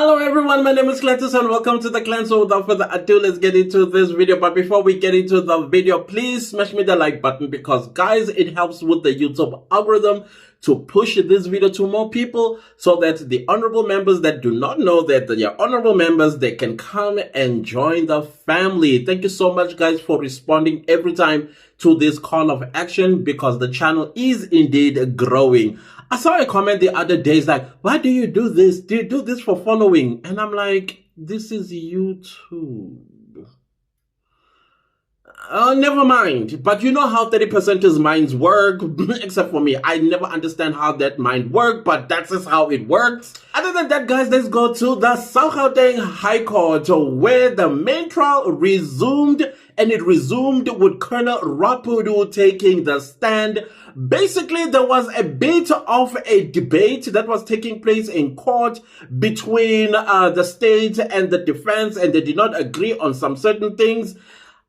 Hello everyone, my name is Cletus and welcome to the clan. So without further ado, let's get into this video. But before we get into the video, please smash me the like button because guys, it helps with the YouTube algorithm to push this video to more people so that the honorable members that do not know that they are honorable members, they can come and join the family. Thank you so much guys for responding every time to this call of action because the channel is indeed growing. I saw a comment the other day, it's like, why do you do this? Do you do this for following? And I'm like, this is YouTube. Never mind. But you know how 30%ers minds work, except for me. I never understand how that mind works, but that's just how it works. Other than that, guys, let's go to the South Gauteng High Court, where the main trial resumed, and it resumed with Colonel Rapudu taking the stand. Basically, there was a bit of a debate that was taking place in court between the state and the defense, and they did not agree on some certain things.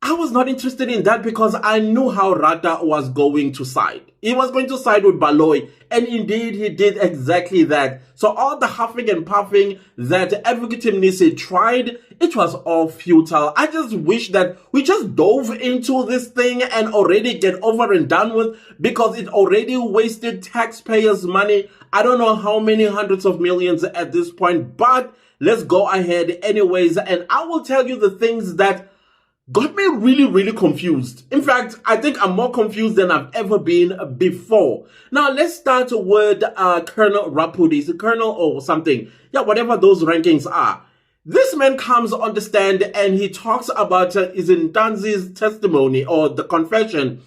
I was not interested in that because I knew how Rata was going to side. He was going to side with Baloyi, and indeed he did exactly that. So all the huffing and puffing that Advocate Mnisi tried, it was all futile. I just wish that we just dove into this thing and already get over and done with, because it already wasted taxpayers' money. I don't know how many hundreds of millions at this point, but let's go ahead anyways, and I will tell you the things that got me really confused. In fact, I think I'm more confused than I've ever been before. Now, let's start with Colonel Rapudu. Is it Colonel or something? Yeah, whatever those rankings are. This man comes on the stand and he talks about Ntanzi's testimony or the confession.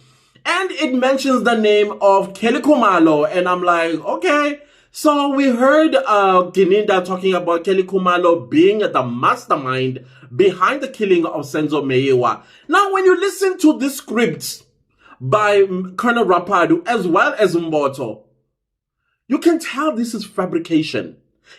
And it mentions the name of Kelly Khumalo. And I'm like, okay. So we heard Gininda talking about Kelly Khumalo being the mastermind behind the killing of Senzo Meyiwa. Now, when you listen to the scripts by Colonel Rapudu as well as Mboto, you can tell this is fabrication.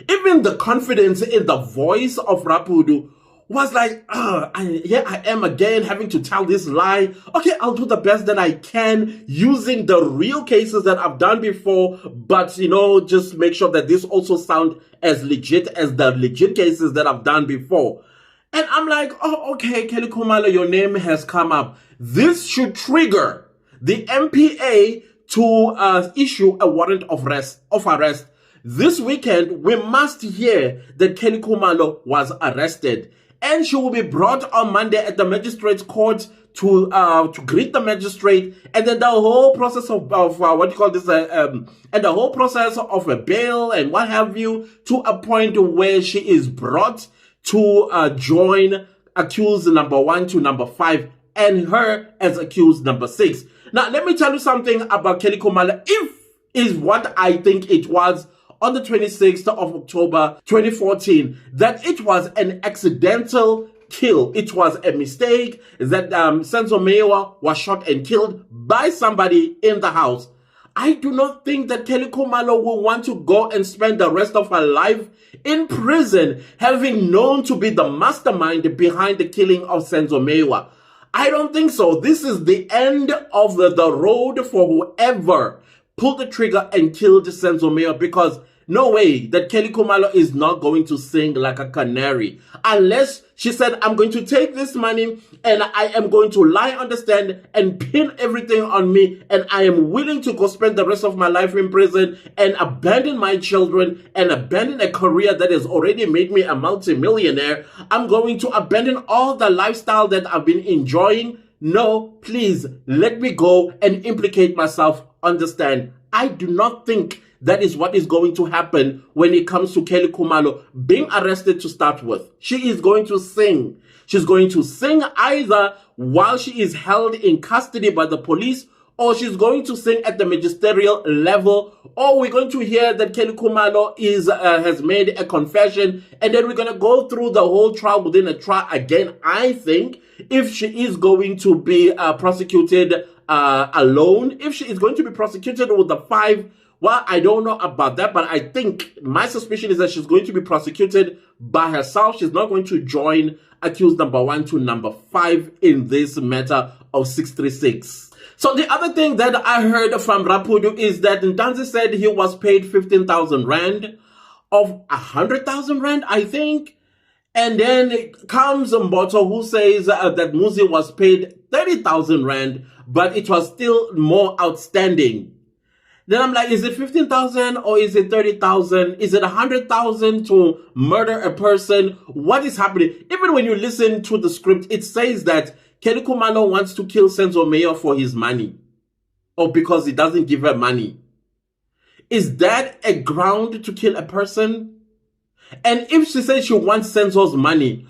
Even the confidence in the voice of Rapudu was like, here I am again having to tell this lie. Okay, I'll do the best that I can using the real cases that I've done before, but you know, just make sure that this also sound as legit as the legit cases that I've done before. And I'm like, oh, okay, Kelly Khumalo, your name has come up. This should trigger the MPA to issue a warrant of arrest. This weekend, we must hear that Kelly Khumalo was arrested. And she will be brought on Monday at the magistrate's court to greet the magistrate, and then the whole process of what you call this, and the whole process of a bail and what have you, to a point where she is brought to join accused number 1 to number 5, and her as accused number 6. Now, let me tell you something about Kelly Khumalo. If is what I think it was on the 26th of October 2014, that it was an accidental kill. It was a mistake that Senzo Meyiwa was shot and killed by somebody in the house. I do not think that Kelly Khumalo will want to go and spend the rest of her life in prison, having known to be the mastermind behind the killing of Senzo Meyiwa. I don't think so. This is the end of the road for whoever pulled the trigger and killed Senzo Meyiwa, because no way that Kelly Khumalo is not going to sing like a canary. Unless she said, I'm going to take this money and I am going to lie on the stand and pin everything on me, and I am willing to go spend the rest of my life in prison and abandon my children and abandon a career that has already made me a multimillionaire. I'm going to abandon all the lifestyle that I've been enjoying. No, please let me go and implicate myself on the stand. I do not think that is what is going to happen when it comes to Kelly Khumalo being arrested to start with. She is going to sing. She's going to sing either while she is held in custody by the police, or she's going to sing at the magisterial level, or we're going to hear that Kelly Khumalo has made a confession, and then we're going to go through the whole trial within a trial again. I think if she is going to be prosecuted alone, if she is going to be prosecuted with the 5, well, I don't know about that, but I think my suspicion is that she's going to be prosecuted by herself. She's not going to join accused number 1 to number 5 in this matter of 636. So the other thing that I heard from Rapudu is that Ntanzi said he was paid 15,000 rand of 100,000 rand, I think. And then comes Mboto, who says that Muzi was paid 30,000 rand, but it was still more outstanding. Then I'm like, is it 15,000 or is it 30,000? Is it 100,000 to murder a person? What is happening? Even when you listen to the script, it says that Kelly Khumalo wants to kill Senzo Meyiwa for his money, or because he doesn't give her money. Is that a ground to kill a person? And if she says she wants Senzo's money,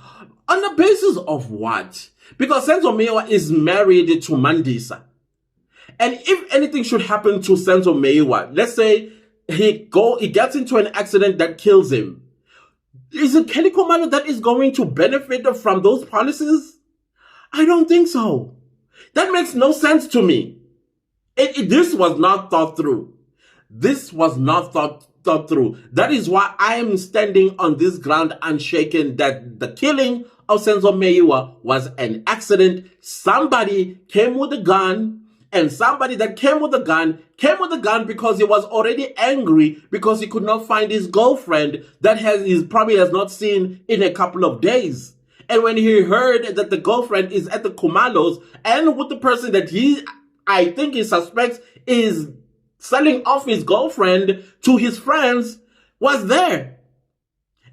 on the basis of what? Because Senzo Meyiwa is married to Mandisa. And if anything should happen to Senzo Meyiwa, let's say he gets into an accident that kills him, is it Kelly Khumalo that is going to benefit from those policies? I don't think so. That makes no sense to me. This was not thought through. This was not thought through. That is why I am standing on this ground unshaken that the killing of Senzo Meyiwa was an accident. Somebody came with a gun, and somebody that came with a gun because he was already angry because he could not find his girlfriend that he probably has not seen in a couple of days. And when he heard that the girlfriend is at the Khumalos and with the person that I think he suspects is selling off his girlfriend to his friends, was there.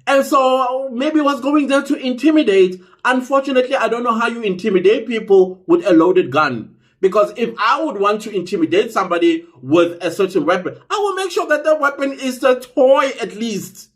And so maybe was going there to intimidate. Unfortunately, I don't know how you intimidate people with a loaded gun. Because if I would want to intimidate somebody with a certain weapon, I will make sure that the weapon is a toy at least.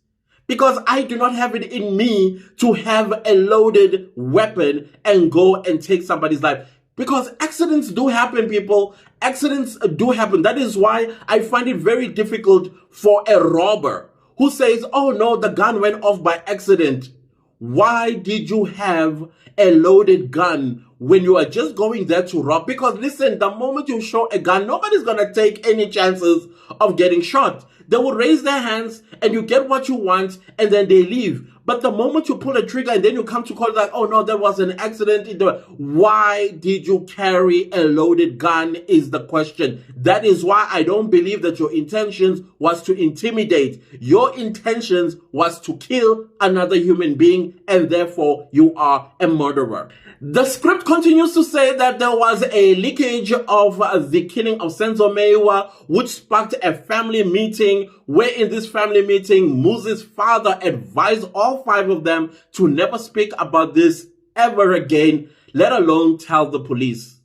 Because I do not have it in me to have a loaded weapon and go and take somebody's life. Because accidents do happen, people. Accidents do happen. That is why I find it very difficult for a robber who says, oh no, the gun went off by accident. Why did you have a loaded gun when you are just going there to rob? Because listen, the moment you show a gun, nobody's going to take any chances of getting shot. They will raise their hands and you get what you want and then they leave. But the moment you pull a trigger and then you come to call like, oh no, there was an accident. Why did you carry a loaded gun is the question. That is why I don't believe that your intentions was to intimidate. Your intentions was to kill another human being and therefore you are a murderer. The script continues to say that there was a leakage of the killing of Senzo Meyiwa, which sparked a family meeting, where in this family meeting, Muzi's father advised all 5 of them to never speak about this ever again, let alone tell the police.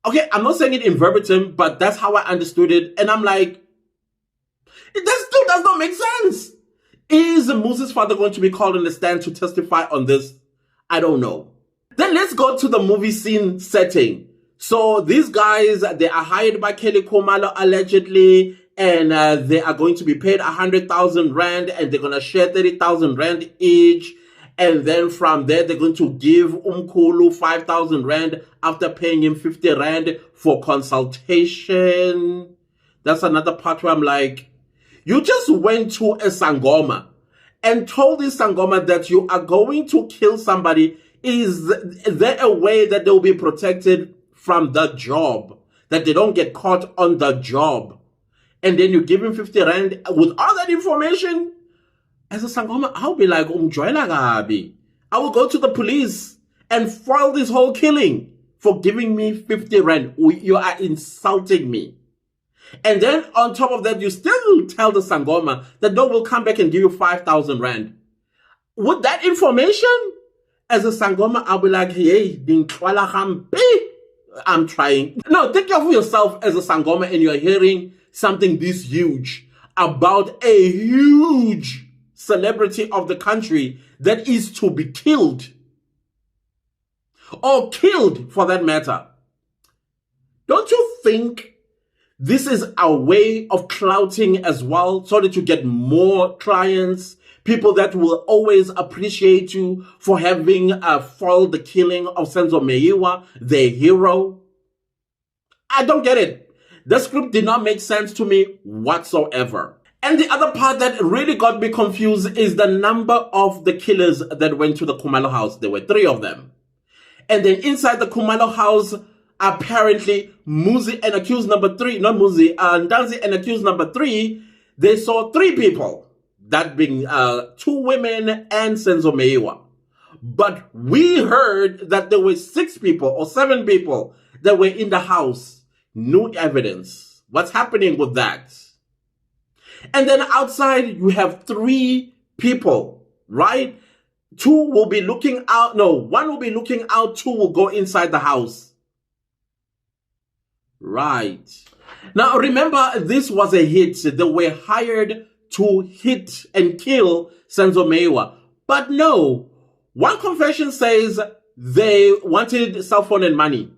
Okay, I'm not saying it in verbatim, but that's how I understood it. And I'm like, that still does not make sense. Is Muzi's father going to be called on the stand to testify on this? I don't know. Then let's go to the movie scene setting. So these guys, they are hired by Kelly Khumalo allegedly, and they are going to be paid 100,000 rand, and they're going to share 30,000 rand each. And then from there, they're going to give Umkhulu 5,000 rand after paying him 50 rand for consultation. That's another part where I'm like, you just went to a Sangoma and told this Sangoma that you are going to kill somebody. Is there a way that they'll be protected from the job, that they don't get caught on the job? And then you give him 50 rand with all that information? As a Sangoma, I'll be like, I will go to the police and foil this whole killing for giving me 50 rand. You are insulting me. And then on top of that, you still tell the Sangoma that no, we'll come back and give you 5,000 rand. With that information, as a Sangoma, I'll be like, hey, I'm trying. No, think of yourself as a Sangoma and you're hearing something this huge about a huge celebrity of the country that is to be killed. Or killed, for that matter. Don't you think this is a way of clouting as well, so that you get more clients, people that will always appreciate you for having foiled the killing of Senzo Meyiwa, their hero? I don't get it. The script did not make sense to me whatsoever. And the other part that really got me confused is the number of the killers that went to the Khumalo house. There were 3 of them. And then inside the Khumalo house, apparently, Muzi and accused number 3, not Muzi, Ndanzi and accused number 3, they saw 3 people, that being 2 women and Senzo Meyiwa. But we heard that there were 6 people or 7 people that were in the house. No evidence. What's happening with that? And then outside, you have 3 people, right? 2 will be looking out. No, 1 will be looking out. 2 will go inside the house. Right. Now, remember, this was a hit. They were hired to hit and kill Senzo Meyiwa. But no, one confession says they wanted cell phone and money.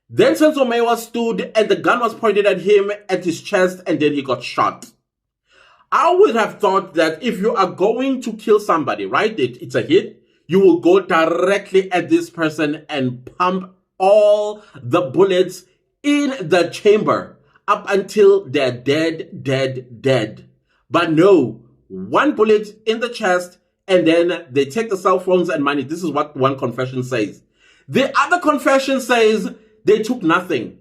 Then Senzo Meyiwa stood and the gun was pointed at him, at his chest, and then he got shot. I would have thought that if you are going to kill somebody, right, it's a hit, you will go directly at this person and pump all the bullets in the chamber up until they're dead, dead, dead. But no, 1 bullet in the chest, and then they take the cell phones and money. This is what one confession says. The other confession says they took nothing.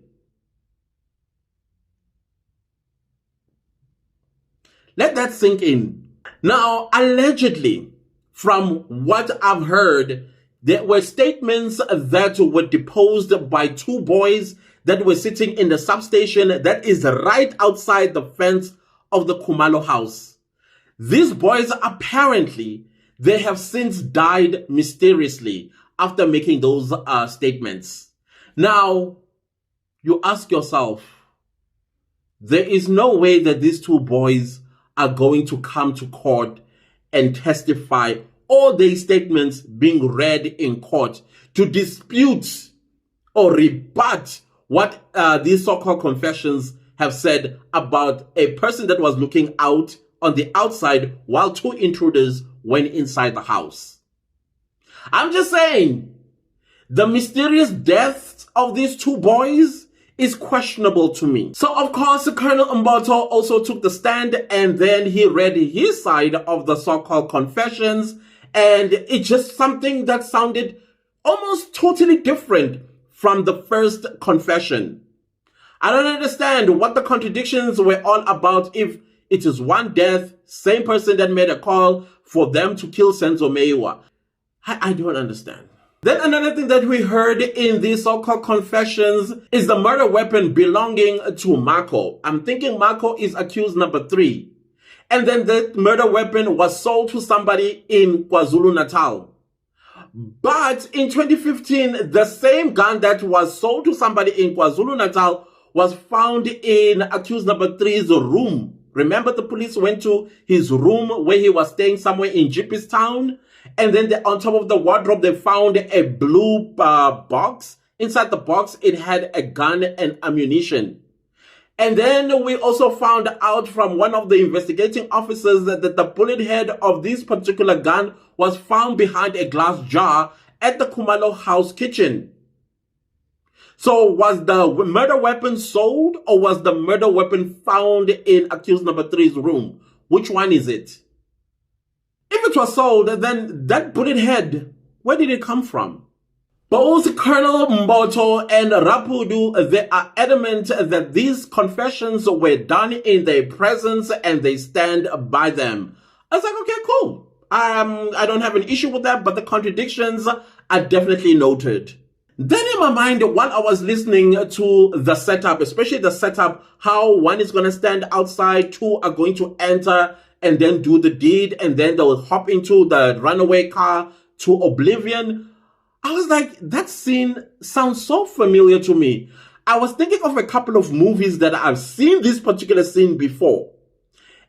Let that sink in. Now, allegedly, from what I've heard, there were statements that were deposed by 2 boys that were sitting in the substation that is right outside the fence of the Khumalo house. These boys, apparently, they have since died mysteriously after making those statements. Now, you ask yourself, there is no way that these 2 boys are going to come to court and testify, all their statements being read in court, to dispute or rebut what these so-called confessions have said about a person that was looking out on the outside while 2 intruders went inside the house. I'm just saying, the mysterious deaths of these 2 boys is questionable to me. So, of course, Colonel Mboto also took the stand, and then he read his side of the so-called confessions, and it's just something that sounded almost totally different from the first confession. I don't understand what the contradictions were all about if it is 1 death, same person that made a call for them to kill Senzo Meyiwa. I don't understand. Then another thing that we heard in these so-called confessions is the murder weapon belonging to Marco. I'm thinking Marco is accused number 3. And then that murder weapon was sold to somebody in KwaZulu-Natal. But in 2015, the same gun that was sold to somebody in KwaZulu-Natal was found in accused number 3's room. Remember, the police went to his room where he was staying somewhere in Town, and then on top of the wardrobe, they found a blue box. Inside the box, it had a gun and ammunition. And then we also found out from one of the investigating officers that the bullet head of this particular gun was found behind a glass jar at the Khumalo house kitchen. So was the murder weapon sold, or was the murder weapon found in accused number 3's room? Which one is it? If it was sold, then that bullet head, where did it come from? Both Colonel Mboto and Rapudu, they are adamant that these confessions were done in their presence and they stand by them. I was like, okay, cool. I don't have an issue with that, but the contradictions are definitely noted. Then in my mind, while I was listening to the setup, especially the setup, how 1 is going to stand outside, 2 are going to enter and then do the deed, and then they'll hop into the runaway car to oblivion. I was like, that scene sounds so familiar to me. I was thinking of a couple of movies that I've seen this particular scene before.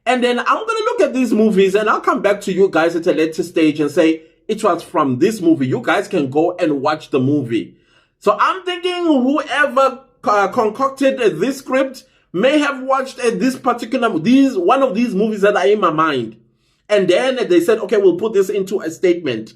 And then I'm going to look at these movies and I'll come back to you guys at a later stage and say, it was from this movie. You guys can go and watch the movie. So I'm thinking whoever concocted this script may have watched this particular, one of these movies that are in my mind. And then they said, okay, we'll put this into a statement.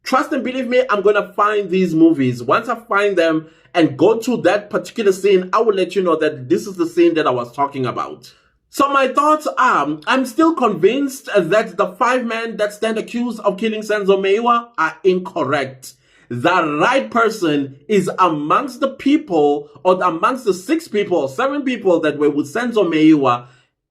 Trust and believe me, I'm going to find these movies. Once I find them and go to that particular scene, I will let you know that this is the scene that I was talking about. So my thoughts are, I'm still convinced that the 5 men that stand accused of killing Senzo Meyiwa are incorrect. The right person is amongst the people, or amongst the 6 people or 7 people that were with Senzo Meyiwa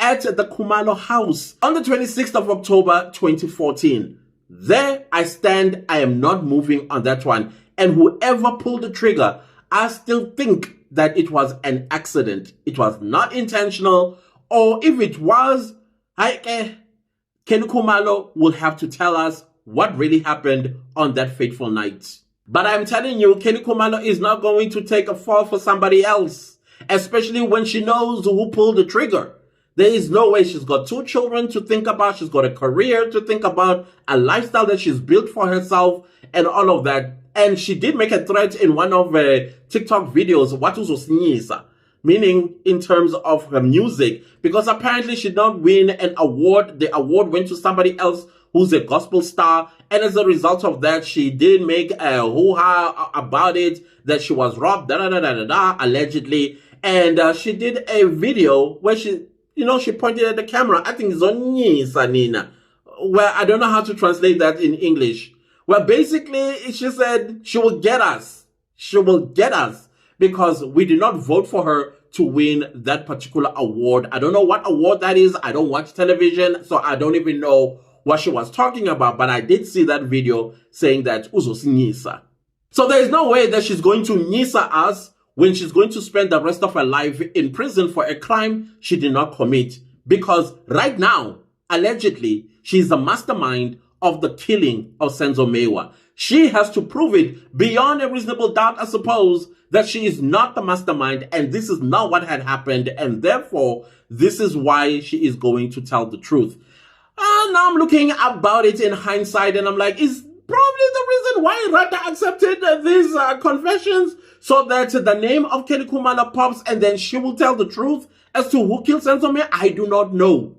at the Khumalo house on the 26th of October 2014. There I stand, I am not moving on that one. And whoever pulled the trigger, I still think that it was an accident. It was not intentional, or if it was, Kenny Khumalo will have to tell us what really happened on that fateful night. But I'm telling you, Kenny Khumalo is not going to take a fall for somebody else, especially when she knows who pulled the trigger. There is no way. She's got 2 children to think about. She's got a career to think about, a lifestyle that she's built for herself, and all of that. And she did make a threat in one of her TikTok videos, what was meaning in terms of her music, because apparently she did not win an award. The award went to somebody else who's a gospel star. And as a result of that, she did make a hoo-ha about it, that she was robbed, allegedly. And she did a video where she, she pointed at the camera. I think it's on Nina, where I don't know how to translate that in English. Well, basically, she said she will get us. She will get us because we did not vote for her to win that particular award. I don't know what award that is. I don't watch television, so I don't even know what she was talking about. But I did see that video saying that Uzo. So there is no way that she's going to Nisa us when she's going to spend the rest of her life in prison for a crime she did not commit. Because right now, allegedly, she's the mastermind of the killing of Senzo Meyiwa. She has to prove it beyond a reasonable doubt, I suppose, that she is not the mastermind and this is not what had happened, and therefore this is why she is going to tell the truth. Now I'm looking about it in hindsight and I'm like, is probably the reason why Rata accepted these confessions, so that the name of Kenny Khumalo pops and then she will tell the truth as to who killed Senzo Meyiwa? I do not know.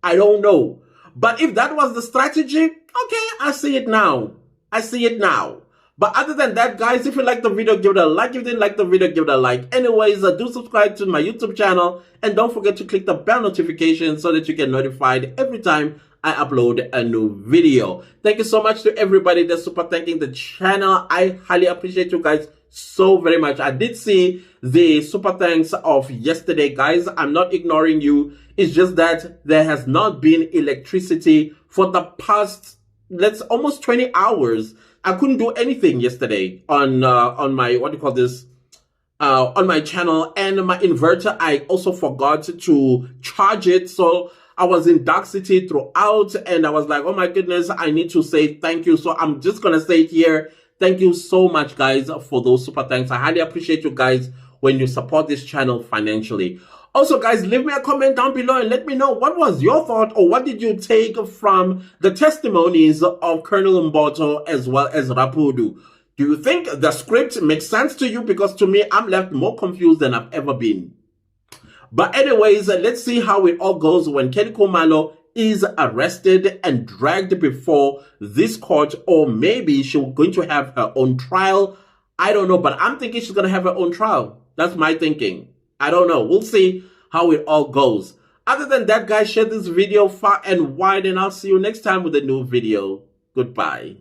I don't know. But if that was the strategy, okay, I see it now. I see it now. But other than that, guys, if you like the video, give it a like. If you didn't like the video, give it a like. Anyways, do subscribe to my YouTube channel. And don't forget to click the bell notification so that you get notified every time I upload a new video. Thank you so much to everybody that's super thanking the channel. I highly appreciate you guys so very much. I did see the super thanks of yesterday, guys. I'm not ignoring you. It's just that there has not been electricity for the past, almost 20 hours. I couldn't do anything yesterday on my, on my channel, and my inverter, I also forgot to charge it. So I was in dark city throughout, and I was like, oh my goodness, I need to say thank you. So I'm just going to say it here. Thank you so much, guys, for those super thanks. I highly appreciate you guys when you support this channel financially. Also, guys, leave me a comment down below and let me know what was your thought, or what did you take from the testimonies of Colonel Mboto as well as Rapudu. Do you think the script makes sense to you? Because to me, I'm left more confused than I've ever been. But anyways, let's see how it all goes when Kenny Khumalo is arrested and dragged before this court, or maybe she's going to have her own trial. I don't know, but I'm thinking she's going to have her own trial. That's my thinking. I don't know. We'll see how it all goes. Other than that, guys, share this video far and wide, and I'll see you next time with a new video. Goodbye.